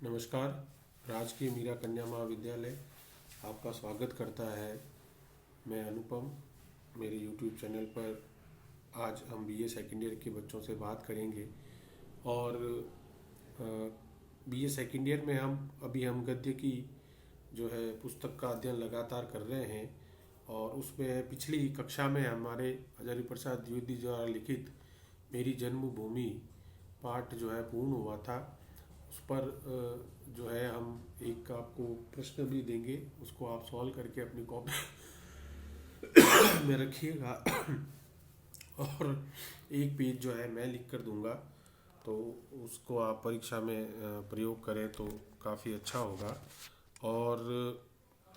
नमस्कार। राजकीय मीरा कन्या महाविद्यालय आपका स्वागत करता है। मैं अनुपम। मेरे YouTube चैनल पर आज हम बीए सेकेंड ईयर के बच्चों से बात करेंगे और बीए सेकेंड ईयर में हम गद्य की जो है पुस्तक का अध्ययन लगातार कर रहे हैं और उसमें पिछली कक्षा में हमारे हजारी प्रसाद द्विवेदी द्वारा लिखित मेरी जन्मभूमि पाठ जो है पूर्ण हुआ था। उस पर जो है हम एक आपको प्रश्न भी देंगे, उसको आप सॉल्व करके अपनी कॉपी में रखिएगा और एक पेज जो है मैं लिख कर दूंगा, तो उसको आप परीक्षा में प्रयोग करें तो काफ़ी अच्छा होगा। और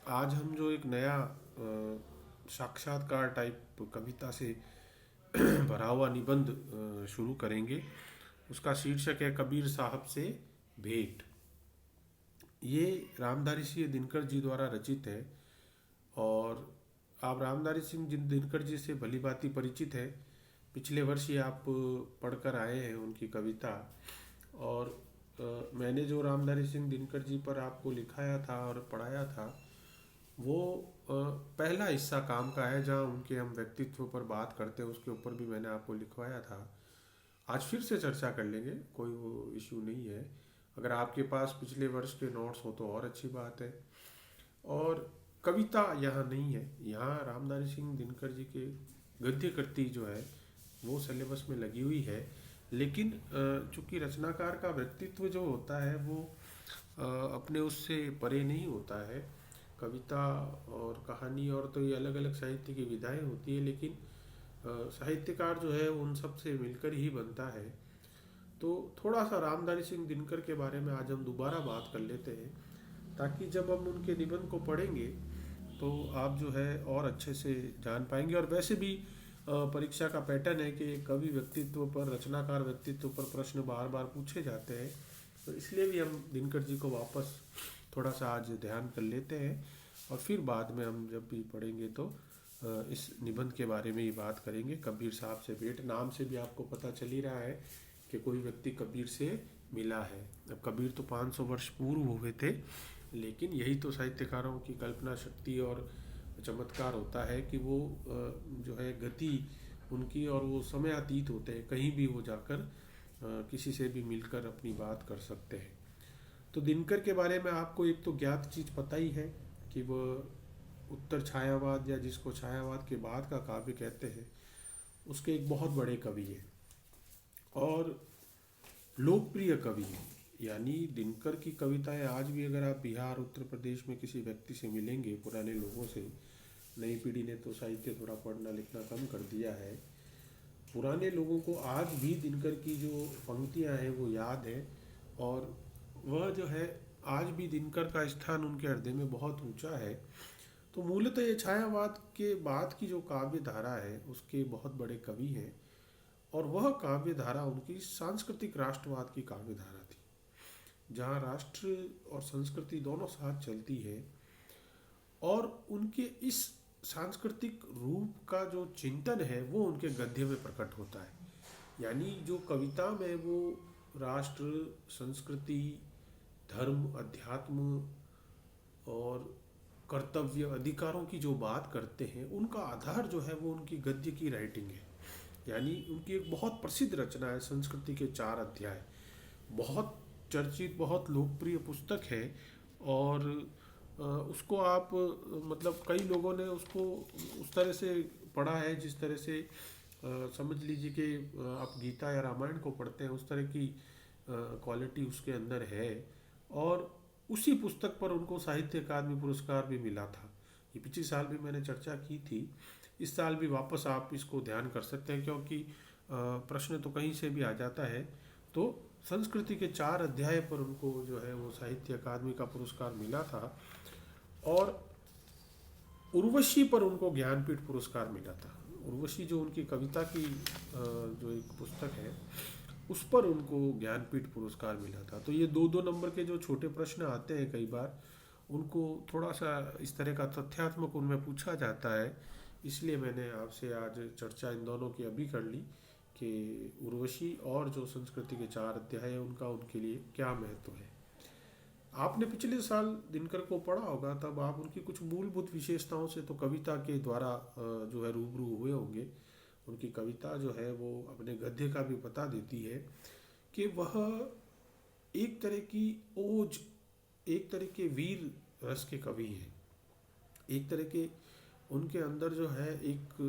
आज हम जो एक नया साक्षात्कार टाइप कविता से भरा हुआ निबंध शुरू करेंगे। उसका शीर्षक है कबीर साहब से भेंट। ये रामधारी सिंह दिनकर जी द्वारा रचित है और आप रामधारी सिंह दिनकर जी से भली भांति परिचित है। पिछले वर्ष ही आप पढ़कर आए हैं उनकी कविता। और मैंने जो रामधारी सिंह दिनकर जी पर आपको लिखाया था और पढ़ाया था वो पहला हिस्सा काम का है, जहाँ उनके हम व्यक्तित्व पर बात करते हैं उसके ऊपर भी मैंने आपको लिखवाया था। आज फिर से चर्चा कर लेंगे, कोई वो इशू नहीं है। अगर आपके पास पिछले वर्ष के नोट्स हो तो और अच्छी बात है। और कविता यहाँ नहीं है, यहाँ रामधारी सिंह दिनकर जी के गद्य कृति जो है वो सिलेबस में लगी हुई है। लेकिन चूंकि रचनाकार का व्यक्तित्व जो होता है वो अपने उससे परे नहीं होता है। कविता और कहानी और तो ये अलग अलग साहित्य की विधाएं होती है, लेकिन साहित्यकार जो है उन सब से मिलकर ही बनता है। तो थोड़ा सा रामधारी सिंह दिनकर के बारे में आज हम दोबारा बात कर लेते हैं, ताकि जब हम उनके निबंध को पढ़ेंगे तो आप जो है और अच्छे से जान पाएंगे। और वैसे भी परीक्षा का पैटर्न है कि कवि व्यक्तित्व पर, रचनाकार व्यक्तित्व पर प्रश्न बार बार पूछे जाते हैं, तो इसलिए भी हम दिनकर जी को वापस थोड़ा सा आज ध्यान कर लेते हैं और फिर बाद में हम जब भी पढ़ेंगे तो इस निबंध के बारे में ही बात करेंगे। कबीर साहब से भेंट, नाम से भी आपको पता चल ही रहा है कि कोई व्यक्ति कबीर से मिला है। अब कबीर तो 500 वर्ष पूर्व हुए थे, लेकिन यही तो साहित्यकारों की कल्पना शक्ति और चमत्कार होता है कि वो जो है गति उनकी, और वो समयातीत होते हैं, कहीं भी वो जाकर किसी से भी मिलकर अपनी बात कर सकते हैं। तो दिनकर के बारे में आपको एक तो ज्ञात चीज़ पता ही है कि वह उत्तर छायावाद या जिसको छायावाद के बाद का काव्य कहते हैं उसके एक बहुत बड़े कवि हैं और लोकप्रिय कवि हैं। यानी दिनकर की कविताएं आज भी अगर आप बिहार उत्तर प्रदेश में किसी व्यक्ति से मिलेंगे, पुराने लोगों से, नई पीढ़ी ने तो साहित्य थोड़ा पढ़ना लिखना कम कर दिया है, पुराने लोगों को आज भी दिनकर की जो पंक्तियां हैं वो याद है। और वह जो है आज भी दिनकर का स्थान उनके हृदय में बहुत ऊंचा है। तो मूलतः ये छायावाद के बाद की जो काव्य धारा है उसके बहुत बड़े कवि हैं और वह काव्य धारा उनकी सांस्कृतिक राष्ट्रवाद की काव्य धारा थी, जहाँ राष्ट्र और संस्कृति दोनों साथ चलती है। और उनके इस सांस्कृतिक रूप का जो चिंतन है वो उनके गद्य में प्रकट होता है। यानी जो कविता में वो राष्ट्र, संस्कृति, धर्म, अध्यात्म और कर्तव्य, अधिकारों की जो बात करते हैं, उनका आधार जो है वो उनकी गद्य की राइटिंग है। यानी उनकी एक बहुत प्रसिद्ध रचना है संस्कृति के 4 अध्याय, बहुत चर्चित, बहुत लोकप्रिय पुस्तक है। और उसको आप मतलब कई लोगों ने उसको उस तरह से पढ़ा है जिस तरह से समझ लीजिए कि आप गीता या रामायण को पढ़ते हैं, उस तरह की क्वालिटी उसके अंदर है। और उसी पुस्तक पर उनको साहित्य अकादमी पुरस्कार भी मिला था। ये पिछले साल भी मैंने चर्चा की थी, इस साल भी वापस आप इसको ध्यान कर सकते हैं, क्योंकि प्रश्न तो कहीं से भी आ जाता है। तो संस्कृति के 4 अध्याय पर उनको जो है वो साहित्य अकादमी का पुरस्कार मिला था। और उर्वशी पर उनको ज्ञानपीठ पुरस्कार मिला था। उर्वशी जो उनकी कविता की जो एक पुस्तक है उस पर उनको ज्ञानपीठ पुरस्कार मिला था। तो ये 2-2 नंबर के जो छोटे प्रश्न आते हैं कई बार, उनको थोड़ा सा इस तरह का तथ्यात्मक उनमें पूछा जाता है, इसलिए मैंने आपसे आज चर्चा इन दोनों की अभी कर ली कि उर्वशी और जो संस्कृति के 4 अध्याय है उनका उनके लिए क्या महत्व है। आपने पिछले साल दिनकर को पढ़ा होगा, तब आप उनकी कुछ मूलभूत विशेषताओं से तो कविता के द्वारा जो है रूबरू हुए होंगे। उनकी कविता जो है वो अपने गद्य का भी बता देती है कि वह एक तरह की ओज, एक तरह के वीर रस के कवि हैं। एक तरह के उनके अंदर जो है एक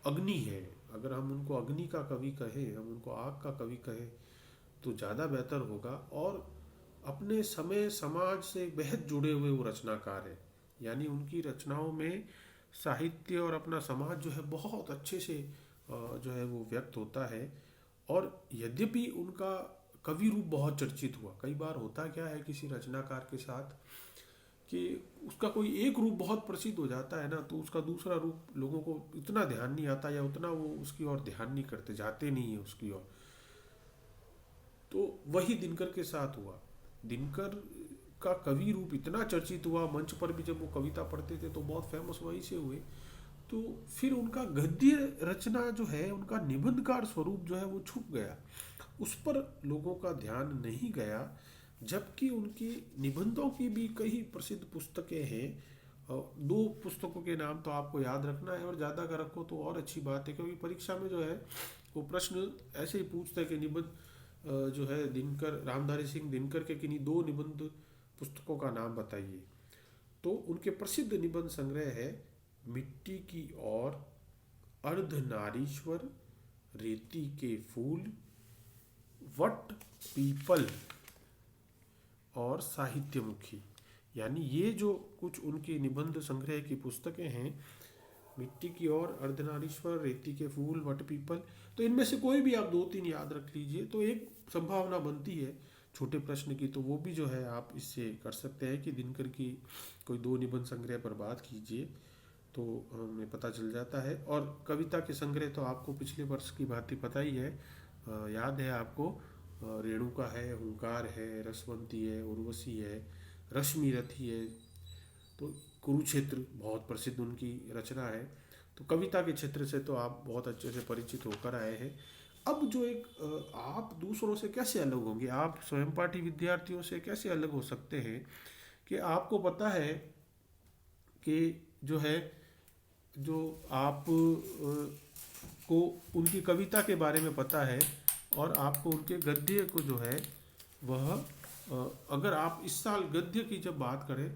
अग्नि है। अगर हम उनको अग्नि का कवि कहें, हम उनको आग का कवि कहें तो ज़्यादा बेहतर होगा। और अपने समय समाज से बेहद जुड़े हुए वो रचनाकार है। यानी उनकी रचनाओं में साहित्य और अपना समाज जो है बहुत अच्छे से जो है वो व्यक्त होता है। और यद्यपि उनका कवि रूप बहुत चर्चित हुआ, कई बार होता क्या है किसी रचनाकार के साथ कि उसका कोई एक रूप बहुत प्रसिद्ध हो जाता है ना, तो उसका दूसरा रूप लोगों को इतना ध्यान नहीं आता या उतना वो उसकी ओर ध्यान नहीं करते, जाते नहीं है उसकी ओर। तो वही दिनकर के साथ हुआ। दिनकर का कवि रूप इतना चर्चित हुआ, मंच पर भी जब वो कविता पढ़ते थे तो बहुत फेमस वहीं से हुए। तो फिर उनका गद्य रचना जो है, उनका निबंधकार स्वरूप जो है वो छुप गया, उस पर लोगों का ध्यान नहीं गया। जबकि उनकी निबंधों की भी कई प्रसिद्ध पुस्तकें हैं। दो पुस्तकों के नाम तो आपको याद रखना है, और ज़्यादा का रखो तो और अच्छी बात है, क्योंकि परीक्षा में जो है वो प्रश्न ऐसे ही पूछता है कि निबंध जो है दिनकर, रामधारी सिंह दिनकर के किन्हीं दो निबंध पुस्तकों का नाम बताइए। तो उनके प्रसिद्ध निबंध संग्रह है मिट्टी की और, अर्धनारीश्वर, रेती के फूल, वट पीपल और साहित्यमुखी। यानी ये जो कुछ उनकी निबंध संग्रह की पुस्तकें हैं, मिट्टी की ओर, अर्धनारीश्वर, रेती के फूल, वट पीपल, तो इनमें से कोई भी आप दो तीन याद रख लीजिए तो एक संभावना बनती है छोटे प्रश्न की। तो वो भी जो है आप इससे कर सकते हैं कि दिनकर की कोई दो निबंध संग्रह पर बात कीजिए, तो हमें पता चल जाता है। और कविता के संग्रह तो आपको पिछले वर्ष की भांति पता ही है, याद है आपको। रेणुका है, हुंकार है, रसवंती है, उर्वशी है, रश्मि रथी है। तो कुरुक्षेत्र बहुत प्रसिद्ध उनकी रचना है। तो कविता के क्षेत्र से तो आप बहुत अच्छे से परिचित होकर आए हैं। अब जो एक आप दूसरों से कैसे अलग होंगे, आप स्वयं पाठी विद्यार्थियों से कैसे अलग हो सकते हैं कि आपको पता है कि जो है, जो आप को उनकी कविता के बारे में पता है और आपको उनके गद्य को जो है वह अगर आप इस साल गद्य की जब बात करें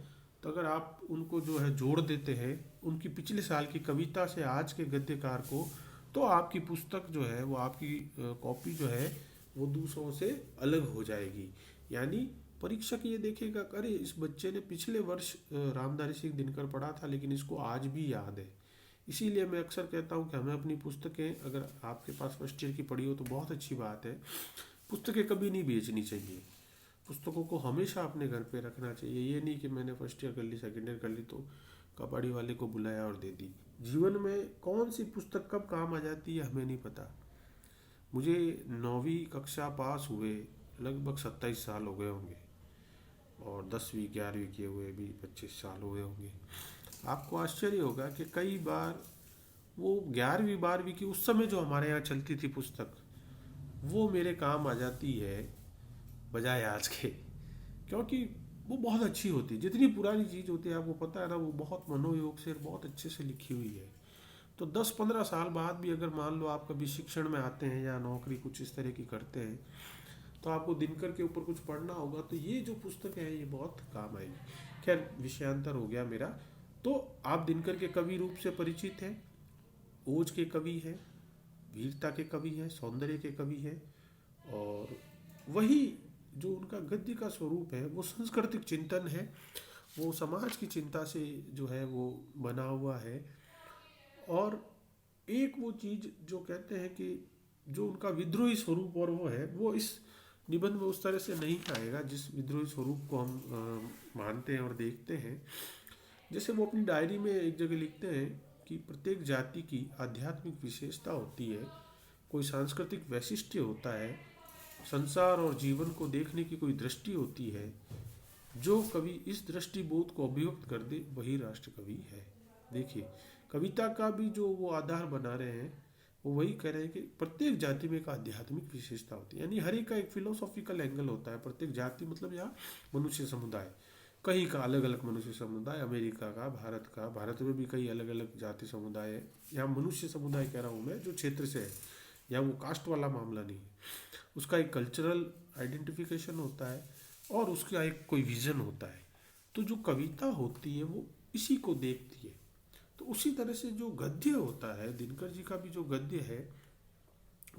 तो अगर आप उनको जो है जोड़ देते हैं उनकी पिछले साल की कविता से आज के गद्यकार को, तो आपकी पुस्तक जो है वो, आपकी कॉपी जो है वो दूसरों से अलग हो जाएगी। यानी परीक्षक ये देखेगा, अरे इस बच्चे ने पिछले वर्ष रामधारी सिंह दिनकर पढ़ा था लेकिन इसको आज भी याद है। इसीलिए मैं अक्सर कहता हूँ कि हमें अपनी पुस्तकें, अगर आपके पास फर्स्ट ईयर की पढ़ी हो तो बहुत अच्छी बात है, पुस्तकें कभी नहीं बेचनी चाहिए। पुस्तकों को हमेशा अपने घर पे रखना चाहिए। ये नहीं कि मैंने फर्स्ट ईयर कर ली, सेकेंड ईयर कर ली तो कबाड़ी वाले को बुलाया और दे दी। जीवन में कौन सी पुस्तक कब काम आ जाती है हमें नहीं पता। मुझे 9वीं कक्षा पास हुए लगभग 27 साल हो गए होंगे, और 10वीं 11वीं किए हुए भी 25 साल हुए होंगे। आपको आश्चर्य होगा कि कई बार वो 11वीं 12वीं की उस समय जो हमारे यहाँ चलती थी पुस्तक, वो मेरे काम आ जाती है बजाय आज के, क्योंकि वो बहुत अच्छी होती है। जितनी पुरानी चीज़ होती है आपको पता है ना, वो बहुत मनोयोग से बहुत अच्छे से लिखी हुई है। तो 10-15 साल बाद भी अगर मान लो आप कभी शिक्षण में आते हैं या नौकरी कुछ इस तरह की करते हैं तो आपको दिनकर के ऊपर कुछ पढ़ना होगा, तो ये जो पुस्तक है ये बहुत काम आएगी। खैर विषयांतर हो गया मेरा। तो आप दिनकर के कवि रूप से परिचित हैं, ओज के कवि हैं, वीरता के कवि हैं, सौंदर्य के कवि हैं, और वही जो उनका गद्य का स्वरूप है वो सांस्कृतिक चिंतन है, वो समाज की चिंता से जो है वो बना हुआ है। और एक वो चीज़ जो कहते हैं कि जो उनका विद्रोही स्वरूप और वो है, वो इस निबंध में उस तरह से नहीं आएगा जिस विद्रोही स्वरूप को हम मानते हैं और देखते हैं। जैसे वो अपनी डायरी में एक जगह लिखते हैं कि प्रत्येक जाति की आध्यात्मिक विशेषता होती है, कोई सांस्कृतिक वैशिष्ट्य होता है, संसार और जीवन को देखने की कोई दृष्टि होती है। जो कवि इस दृष्टिबोध को अभिव्यक्त कर दे वही राष्ट्र कवि है। देखिए कविता का भी जो वो आधार बना रहे हैं वो वही कह रहे हैं कि प्रत्येक जाति में एक आध्यात्मिक विशेषता होती है, यानी हर एक का एक फिलोसॉफिकल एंगल होता है। प्रत्येक जाति मतलब यहाँ मनुष्य समुदाय, कहीं का अलग अलग मनुष्य समुदाय, अमेरिका का, भारत का, भारत में भी कई अलग अलग जाति समुदाय है। यहाँ मनुष्य समुदाय कह रहा हूँ मैं जो क्षेत्र से है, या वो कास्ट वाला मामला नहीं है। उसका एक कल्चरल आइडेंटिफिकेशन होता है और उसका एक कोई विजन होता है। तो जो कविता होती है वो इसी को देखती है। तो उसी तरह से जो गद्य होता है, दिनकर जी का भी जो गद्य है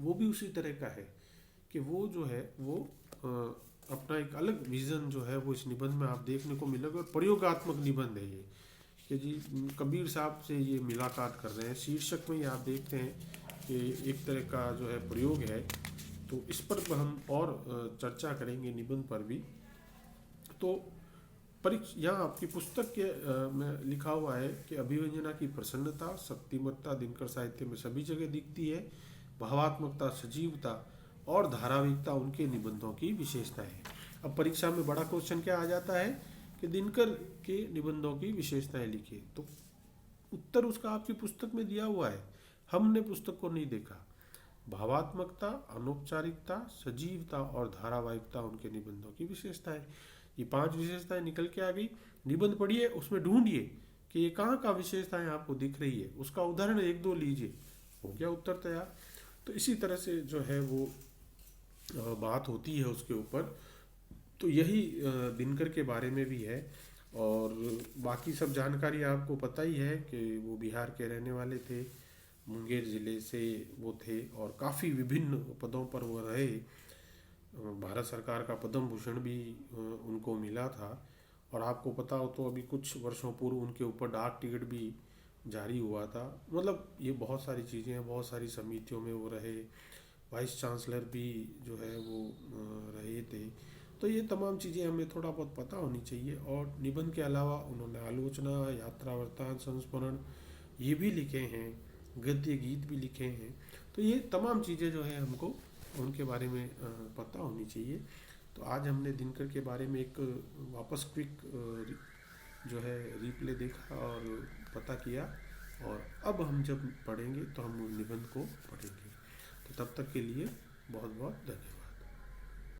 वो भी उसी तरह का है कि वो जो है वो अपना एक अलग विजन जो है वो इस निबंध में आप देखने को मिलेगा। और प्रयोगात्मक निबंध है ये कि जी कबीर साहब से ये मुलाकात कर रहे हैं। शीर्षक में ही आप देखते हैं कि एक तरह का जो है प्रयोग है। तो इस पर हम और चर्चा करेंगे निबंध पर भी। तो यहाँ आपकी पुस्तक के में लिखा हुआ है कि अभिव्यंजना की प्रसन्नता, शक्तिमत्ता दिनकर साहित्य में सभी जगह दिखती है। भावात्मकता, सजीवता और धारावाहिकता उनके निबंधों की विशेषता है। अब परीक्षा में बड़ा क्वेश्चन क्या आ जाता है कि दिनकर के निबंधों की विशेषताएं लिखिए। तो उत्तर उसका आपकी पुस्तक में दिया हुआ है, हमने पुस्तक को नहीं देखा। भावात्मकता, अनौपचारिकता, सजीवता और धारावाहिकता उनके निबंधों की विशेषता है। ये 5 विशेषताएं निकल के आ गई। निबंध पढ़िए, उसमें ढूंढिए कि ये कहाँ का विशेषताएं आपको दिख रही है, उसका उदाहरण 1-2 लीजिए, हो गया उत्तर तैयार। तो इसी तरह से जो है वो बात होती है उसके ऊपर। तो यही दिनकर के बारे में भी है। और बाकी सब जानकारी आपको पता ही है कि वो बिहार के रहने वाले थे, मुंगेर ज़िले से वो थे और काफ़ी विभिन्न पदों पर वो रहे। भारत सरकार का पद्म भूषण भी उनको मिला था। और आपको पता हो तो अभी कुछ वर्षों पूर्व उनके ऊपर डाक टिकट भी जारी हुआ था। मतलब ये बहुत सारी चीज़ें हैं, बहुत सारी समितियों में वो रहे, वाइस चांसलर भी जो है वो रहे थे। तो ये तमाम चीज़ें हमें थोड़ा बहुत पता होनी चाहिए। और निबंध के अलावा उन्होंने आलोचना, यात्रा वृत्तांत, संस्मरण ये भी लिखे हैं, गद्य गीत भी लिखे हैं। तो ये तमाम चीज़ें जो है हमको उनके बारे में पता होनी चाहिए। तो आज हमने दिनकर के बारे में एक वापस क्विक जो है रिप्ले देखा और पता किया। और अब हम जब पढ़ेंगे तो हम निबंध को पढ़ेंगे। तो तब तक के लिए बहुत बहुत धन्यवाद।